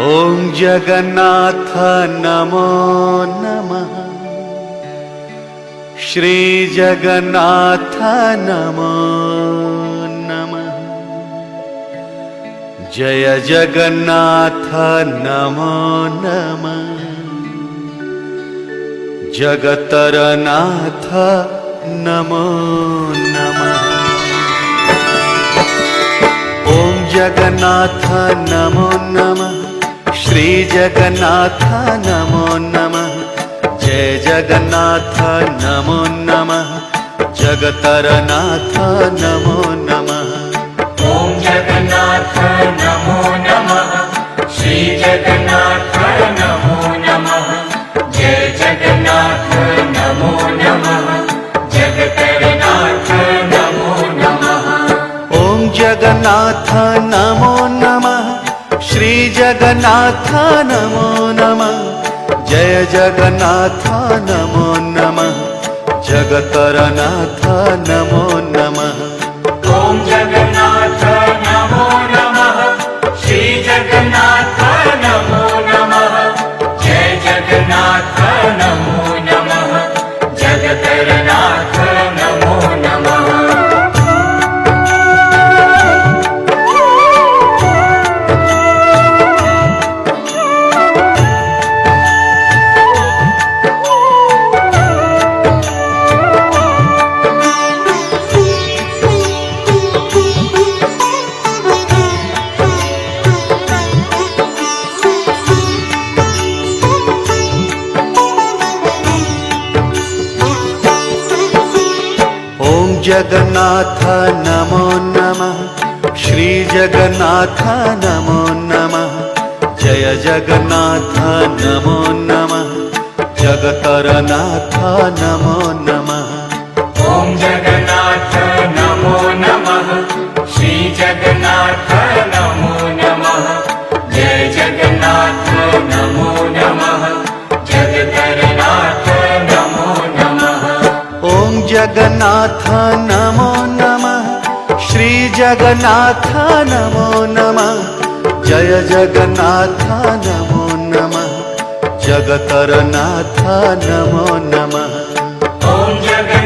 ओम जगन्नाथ नमो नमः। श्री जगन्नाथ नमो नमः। जय जगन्नाथ नमो नमः। जगतरनाथ नमो नमः। ओम जगन्नाथ नमो नमः। श्री जगन्नाथ नमो नमः। जय जगन्नाथ नमो नमः। जगतरनाथ नमो नमः। ओम जगन्नाथ नमो नमः। श्री जगन्नाथ नमो नमः। जय जगन्नाथ नमो नमः। जगतरनाथ नमो नमः। ओम जगन्नाथ नमो नमः। श्री जगन्नाथ नमो नमः। जय जगन्नाथ नमो नमः। जगतरनाथ नमो नमः। ओम जगन्नाथ नमो नमः। श्री जगन्नाथ नमो नमः। जय जगन्नाथ नमो नमः। जगतरनाथ नमो नमः। जगन्नाथ नमो नमः। श्री जगन्नाथ नमो नमः। जय जगन्नाथ नमो नमः। जगतरनाथ नमो नमः। ओम जगन्नाथ नमो नमः। श्री जगन्नाथ नमो नमः। जय जगन्नाथ नमो नमः। जगतरनाथ नमो नमः। ओम जगन्नाथ नमो नमः। श्री जगन्नाथ नमो नमः। जय जगन्नाथ नमो नमः। जगतरनाथ नमो नमः। ओम जगन्नाथ